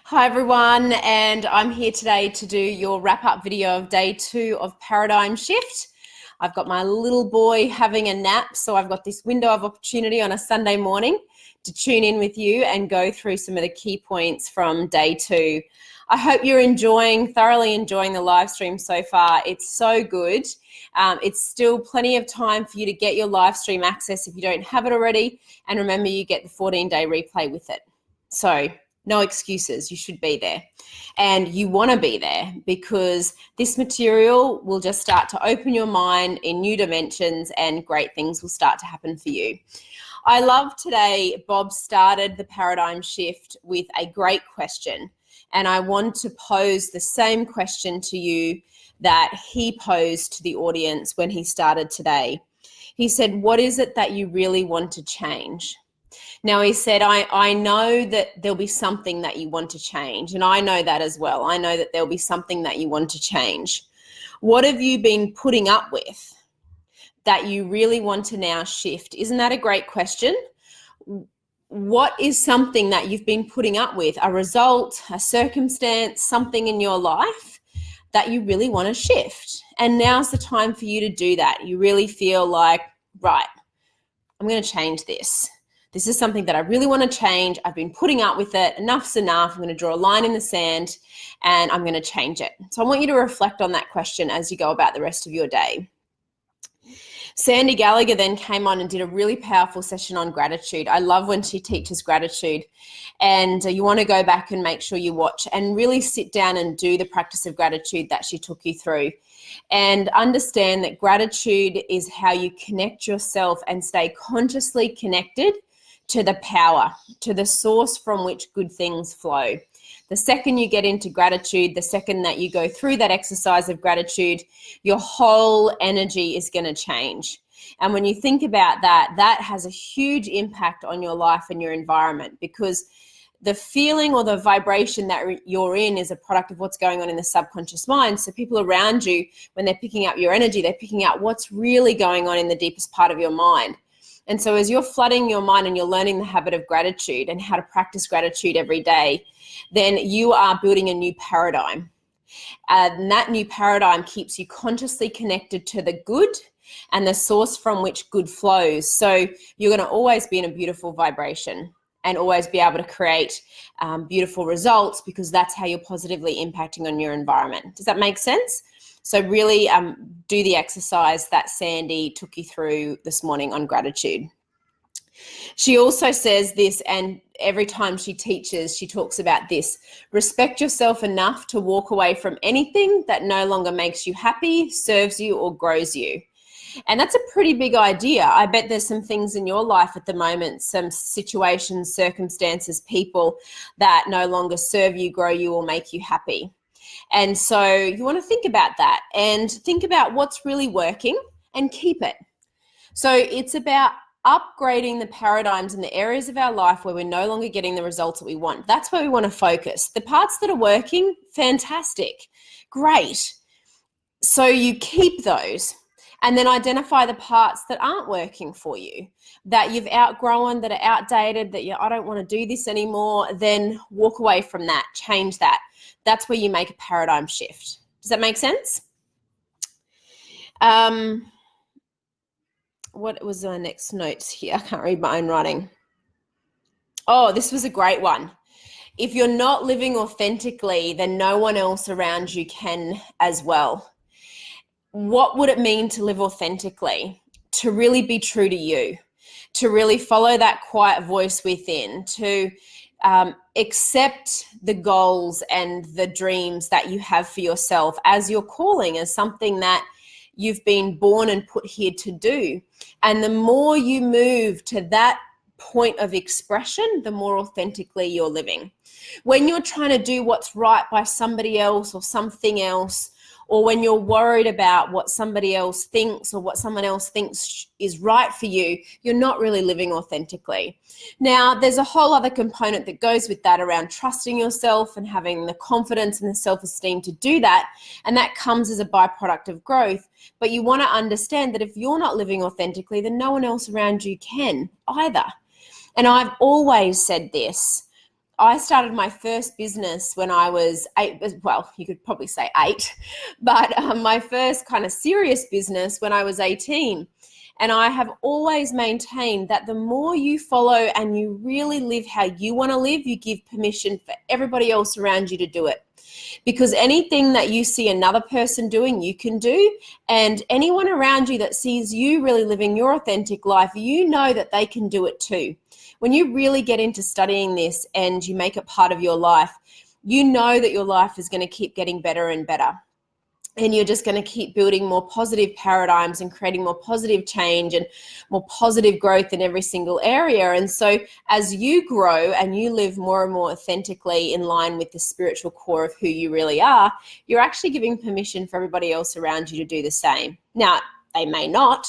Hi everyone, and I'm here today to do your wrap-up video of day 2 of Paradigm Shift. I've got my little boy having a nap, so I've got this window of opportunity on a Sunday morning to tune in with you and go through some of the key points from day 2. I hope you're thoroughly enjoying the live stream so far. It's so good. It's still plenty of time for you to get your live stream access if you don't have it already, and remember you get the 14-day replay with it. So no excuses, you should be there. And you want to be there because this material will just start to open your mind in new dimensions and great things will start to happen for you. I love today, Bob started the paradigm shift with a great question. And I want to pose the same question to you that he posed to the audience when he started today. He said, what is it that you really want to change? Now, he said, I know that there'll be something that you want to change, and I know that as well. I know that there'll be something that you want to change. What have you been putting up with that you really want to now shift? Isn't that a great question? What is something that you've been putting up with, a result, a circumstance, something in your life that you really want to shift? And now's the time for you to do that. You really feel like, right, I'm going to change this. This is something that I really want to change. I've been putting up with it. Enough's enough. I'm going to draw a line in the sand and I'm going to change it. So I want you to reflect on that question as you go about the rest of your day. Sandy Gallagher then came on and did a really powerful session on gratitude. I love when she teaches gratitude, and you want to go back and make sure you watch and really sit down and do the practice of gratitude that she took you through. And understand that gratitude is how you connect yourself and stay consciously connected to the power, to the source from which good things flow. The second you get into gratitude, the second that you go through that exercise of gratitude, your whole energy is going to change. And when you think about that, that has a huge impact on your life and your environment, because the feeling or the vibration that you're in is a product of what's going on in the subconscious mind. So people around you, when they're picking up your energy, they're picking out what's really going on in the deepest part of your mind. And so as you're flooding your mind and you're learning the habit of gratitude and how to practice gratitude every day, then you are building a new paradigm. And that new paradigm keeps you consciously connected to the good and the source from which good flows. So you're going to always be in a beautiful vibration and always be able to create beautiful results, because that's how you're positively impacting on your environment. Does that make sense? So really do the exercise that Sandy took you through this morning on gratitude. She also says this, and every time she teaches, she talks about this: respect yourself enough to walk away from anything that no longer makes you happy, serves you, or grows you. And that's a pretty big idea. I bet there's some things in your life at the moment, some situations, circumstances, people that no longer serve you, grow you, or make you happy. And so you want to think about that and think about what's really working and keep it. So it's about upgrading the paradigms in the areas of our life where we're no longer getting the results that we want. That's where we want to focus. The parts that are working, fantastic, great. So you keep those, and then identify the parts that aren't working for you, that you've outgrown, that are outdated, that I don't want to do this anymore. Then walk away from that, change that. That's where you make a paradigm shift. Does that make sense? What was my next notes here? I can't read my own writing. Oh, this was a great one. If you're not living authentically, then no one else around you can as well. What would it mean to live authentically? To really be true to you, to really follow that quiet voice within, to accept the goals and the dreams that you have for yourself as your calling, as something that you've been born and put here to do. And the more you move to that point of expression, the more authentically you're living. When you're trying to do what's right by somebody else or something else, or when you're worried about what somebody else thinks or what someone else thinks is right for you, you're not really living authentically. Now, there's a whole other component that goes with that around trusting yourself and having the confidence and the self-esteem to do that, and that comes as a byproduct of growth. But you want to understand that if you're not living authentically, then no one else around you can either. And I've always said this: I started my first business when I was 8, well, you could probably say 8, but my first kind of serious business when I was 18. And I have always maintained that the more you follow and you really live how you want to live, you give permission for everybody else around you to do it. Because anything that you see another person doing, you can do. And anyone around you that sees you really living your authentic life, you know that they can do it too. When you really get into studying this and you make it part of your life, you know that your life is going to keep getting better and better. And you're just going to keep building more positive paradigms and creating more positive change and more positive growth in every single area. And so as you grow and you live more and more authentically in line with the spiritual core of who you really are, you're actually giving permission for everybody else around you to do the same. Now, they may not,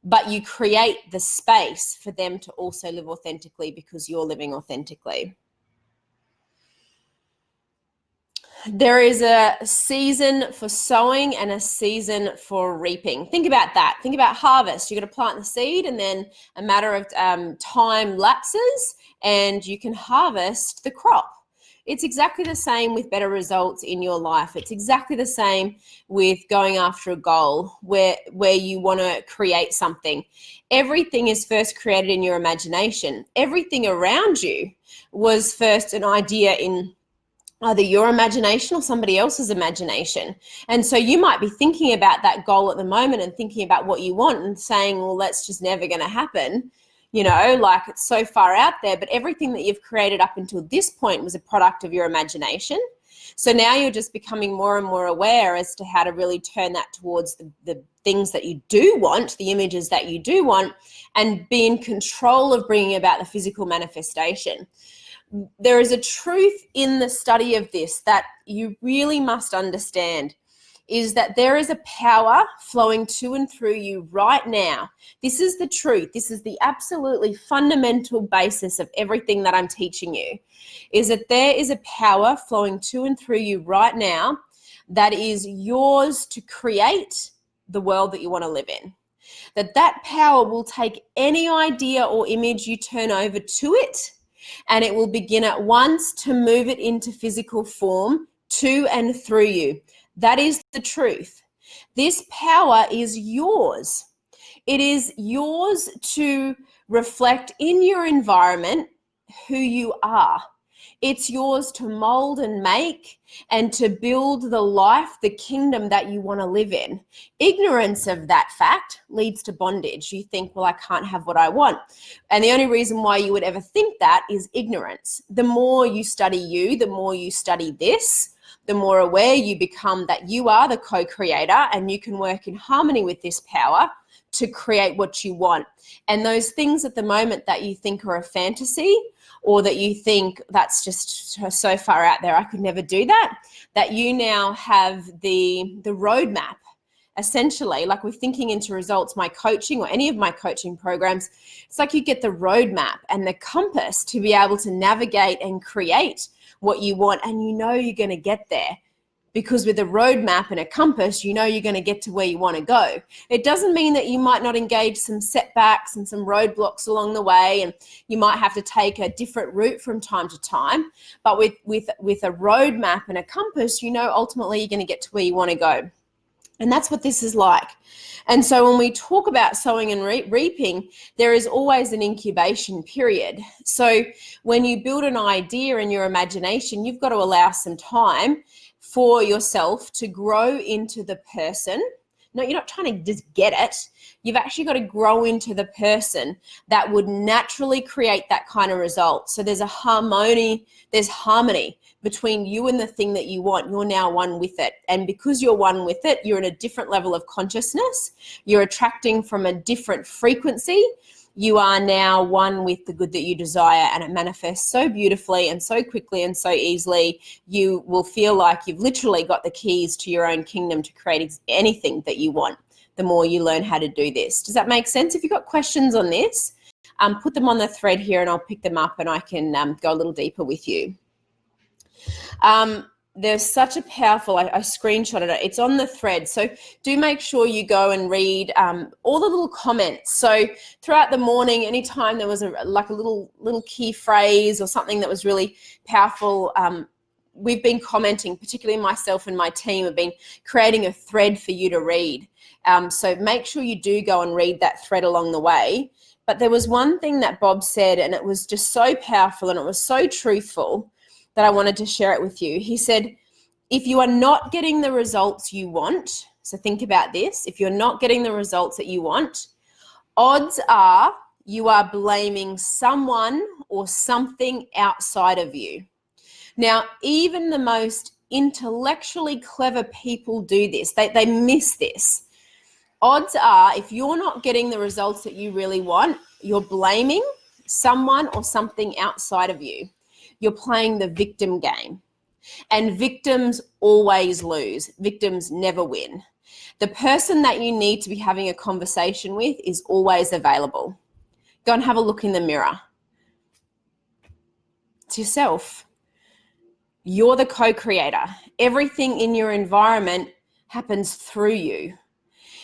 but you create the space for them to also live authentically because you're living authentically. There is a season for sowing and a season for reaping. Think about that. Think about harvest. You're going to plant the seed and then a matter of time lapses and you can harvest the crop. It's exactly the same with better results in your life. It's exactly the same with going after a goal where you want to create something. Everything is first created in your imagination. Everything around you was first an idea in either your imagination or somebody else's imagination. And so you might be thinking about that goal at the moment and thinking about what you want and saying, well, that's just never going to happen. You know, like it's so far out there, but everything that you've created up until this point was a product of your imagination. So now you're just becoming more and more aware as to how to really turn that towards the things that you do want, the images that you do want, and be in control of bringing about the physical manifestation. There is a truth in the study of this that you really must understand, is that there is a power flowing to and through you right now. This is the truth. This is the absolutely fundamental basis of everything that I'm teaching you, is that there is a power flowing to and through you right now that is yours to create the world that you want to live in. That power will take any idea or image you turn over to it, and it will begin at once to move it into physical form to and through you. That is the truth. This power is yours. It is yours to reflect in your environment who you are. It's yours to mold and make and to build the life, the kingdom that you want to live in. Ignorance of that fact leads to bondage. You think, well, I can't have what I want. And the only reason why you would ever think that is ignorance. The more you study you, the more you study this, the more aware you become that you are the co-creator and you can work in harmony with this power to create what you want. And those things at the moment that you think are a fantasy, or that you think that's just so far out there, I could never do that, that you now have the roadmap, essentially. Like with Thinking into Results, my coaching or any of my coaching programs, it's like you get the roadmap and the compass to be able to navigate and create what you want, and you know you're going to get there. Because with a roadmap and a compass, you know you're going to get to where you want to go. It doesn't mean that you might not engage some setbacks and some roadblocks along the way, and you might have to take a different route from time to time. But with a roadmap and a compass, you know ultimately you're going to get to where you want to go. And that's what this is like. And so when we talk about sowing and reaping, there is always an incubation period. So when you build an idea in your imagination, you've got to allow some time for yourself to grow into the person. No, you're not trying to just get it. You've actually got to grow into the person that would naturally create that kind of result. So there's harmony between you and the thing that you want. You're now one with it. And because you're one with it, you're in a different level of consciousness. You're attracting from a different frequency. You are now one with the good that you desire, and it manifests so beautifully and so quickly and so easily. You will feel like you've literally got the keys to your own kingdom to create anything that you want, the more you learn how to do this. Does that make sense? If you've got questions on this, put them on the thread here and I'll pick them up and I can go a little deeper with you. there's such a powerful, I screenshotted it. It's on the thread. So do make sure you go and read all the little comments. So throughout the morning, anytime there was a little key phrase or something that was really powerful, we've been commenting, particularly myself and my team have been creating a thread for you to read. So make sure you do go and read that thread along the way. But there was one thing that Bob said, and it was just so powerful and it was so truthful that I wanted to share it with you. He said, if you are not getting the results you want, so think about this, if you're not getting the results that you want, odds are you are blaming someone or something outside of you. Now, even the most intellectually clever people do this. They miss this. Odds are if you're not getting the results that you really want, you're blaming someone or something outside of you. You're playing the victim game. And victims always lose. Victims never win. The person that you need to be having a conversation with is always available. Go and have a look in the mirror. It's yourself. You're the co-creator. Everything in your environment happens through you.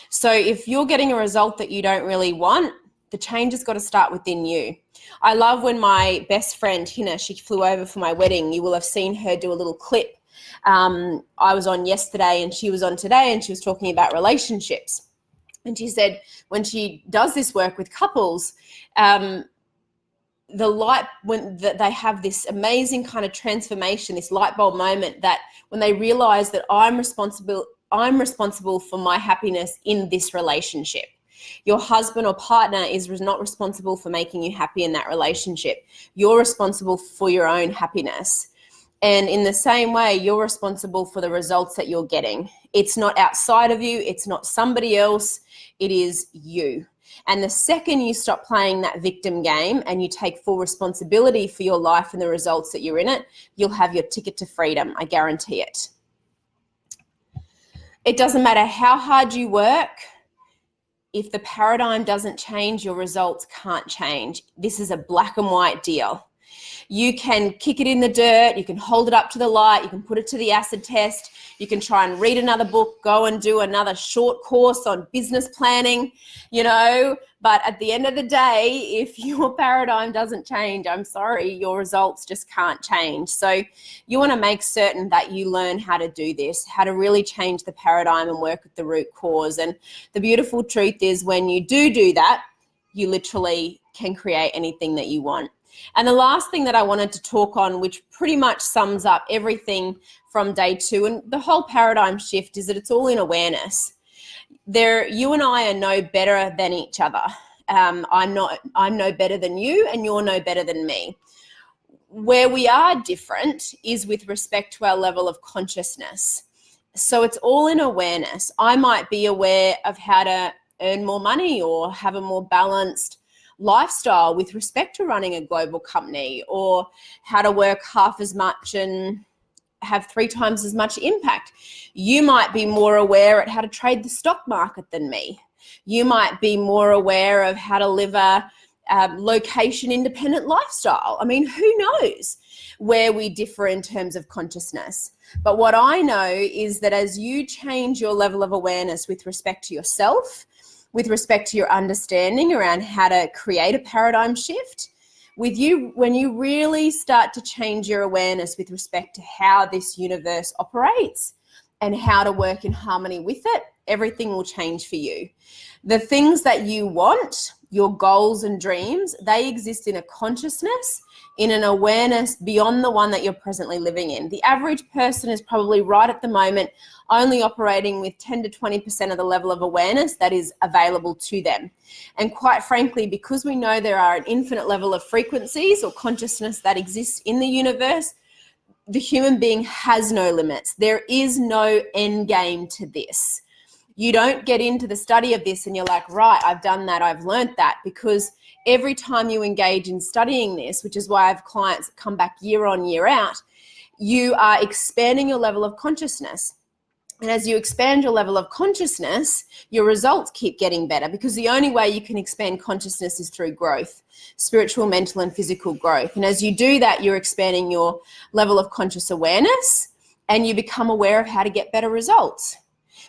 So if you're getting a result that you don't really want, the change has got to start within you. I love when my best friend, Hina, she flew over for my wedding. You will have seen her do a little clip. I was on yesterday and she was on today, and she was talking about relationships. And she said when she does this work with couples, they have this amazing kind of transformation, this light bulb moment, that when they realize that I'm responsible for my happiness in this relationship. Your husband or partner is not responsible for making you happy in that relationship. You're responsible for your own happiness. And in the same way, you're responsible for the results that you're getting. It's not outside of you. It's not somebody else. It is you. And the second you stop playing that victim game and you take full responsibility for your life and the results that you're in it, you'll have your ticket to freedom. I guarantee it. It doesn't matter how hard you work. If the paradigm doesn't change, your results can't change. This is a black and white deal. You can kick it in the dirt, you can hold it up to the light, you can put it to the acid test, you can try and read another book, go and do another short course on business planning, but at the end of the day, if your paradigm doesn't change, I'm sorry, your results just can't change. So you want to make certain that you learn how to do this, how to really change the paradigm and work with the root cause. And the beautiful truth is when you do that, you literally can create anything that you want. And the last thing that I wanted to talk on, which pretty much sums up everything from day 2 and the whole paradigm shift, is that it's all in awareness. You and I are no better than each other. I'm no better than you, and you're no better than me. Where we are different is with respect to our level of consciousness. So it's all in awareness. I might be aware of how to earn more money or have a more balanced lifestyle with respect to running a global company, or how to work half as much and have 3 times as much impact. You might be more aware at how to trade the stock market than me. You might be more aware of how to live a location independent lifestyle. I mean, who knows where we differ in terms of consciousness? But what I know is that as you change your level of awareness with respect to yourself, with respect to your understanding around how to create a paradigm shift, when you really start to change your awareness with respect to how this universe operates and how to work in harmony with it, everything will change for you. The things that you want, your goals and dreams, they exist in a consciousness, in an awareness beyond the one that you're presently living in. The average person is probably right at the moment only operating with 10 to 20% of the level of awareness that is available to them. And quite frankly, because we know there are an infinite level of frequencies or consciousness that exists in the universe, the human being has no limits. There is no end game to this. You don't get into the study of this and you're like, right, I've done that, I've learned that, because every time you engage in studying this, which is why I have clients that come back year on, year out, you are expanding your level of consciousness. And as you expand your level of consciousness, your results keep getting better, because the only way you can expand consciousness is through growth, spiritual, mental, and physical growth. And as you do that, you're expanding your level of conscious awareness. and you become aware of how to get better results,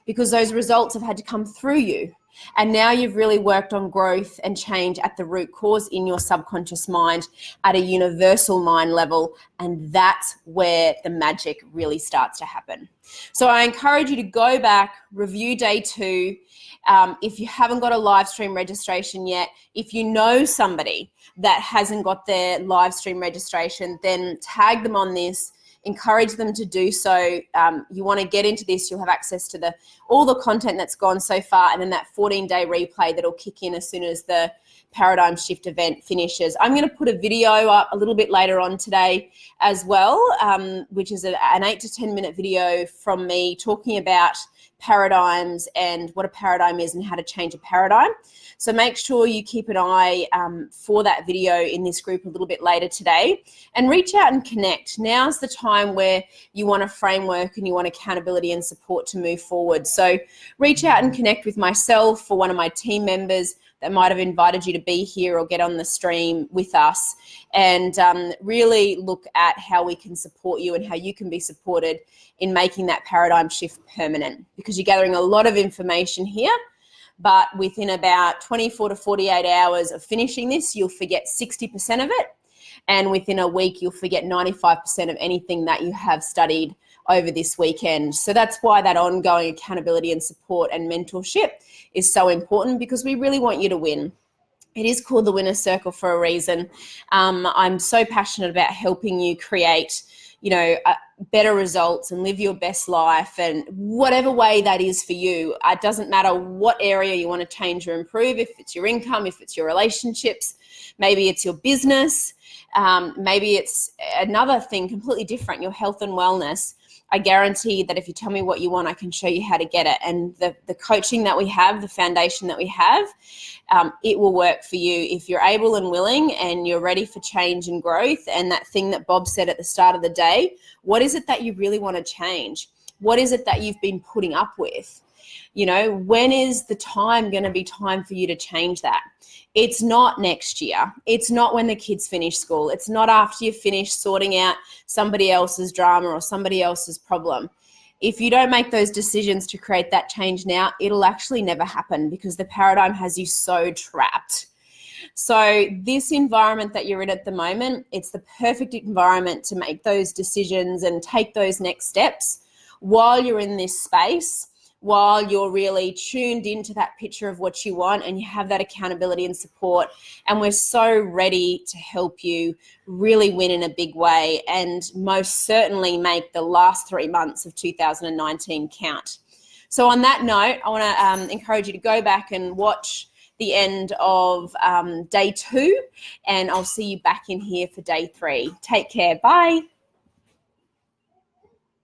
because those results have had to come through you. And now you've really worked on growth and change at the root cause in your subconscious mind at a universal mind level. And that's where the magic really starts to happen. So I encourage you to go back, review day 2. If you haven't got a live stream registration yet, if you know somebody that hasn't got their live stream registration, then tag them on this. Encourage them to do so. You want to get into this, you'll have access to all the content that's gone so far, and then that 14-day replay that'll kick in as soon as the paradigm shift event finishes. I'm going to put a video up a little bit later on today as well, which is an 8 to 10 minute video from me talking about paradigms and what a paradigm is and how to change a paradigm. So make sure you keep an eye for that video in this group a little bit later today, and reach out and connect. Now's the time where you want a framework and you want accountability and support to move forward. So reach out and connect with myself or one of my team members that might have invited you to be here or get on the stream with us, and really look at how we can support you and how you can be supported in making that paradigm shift permanent, because you're gathering a lot of information here. But within about 24 to 48 hours of finishing this, you'll forget 60% of it. And within a week, you'll forget 95% of anything that you have studied over this weekend. So that's why that ongoing accountability and support and mentorship is so important, because we really want you to win. It is called the Winner's Circle for a reason. I'm so passionate about helping you create, better results and live your best life, and whatever way that is for you. It doesn't matter what area you want to change or improve. If it's your income, if it's your relationships, maybe it's your business, maybe it's another thing completely different, your health and wellness. I guarantee that if you tell me what you want, I can show you how to get it. And the coaching that we have, the foundation that we have, it will work for you if you're able and willing and you're ready for change and growth. And that thing that Bob said at the start of the day, what is it that you really want to change? What is it that you've been putting up with? When is the time going to be time for you to change that? It's not next year. It's not when the kids finish school. It's not after you finish sorting out somebody else's drama or somebody else's problem. If you don't make those decisions to create that change now, it'll actually never happen, because the paradigm has you so trapped. So this environment that you're in at the moment, it's the perfect environment to make those decisions and take those next steps while you're in this space, while you're really tuned into that picture of what you want and you have that accountability and support. And we're so ready to help you really win in a big way, and most certainly make the last 3 months of 2019 count. So on that note, I want to encourage you to go back and watch the end of day 2, and I'll see you back in here for day 3. Take care. Bye.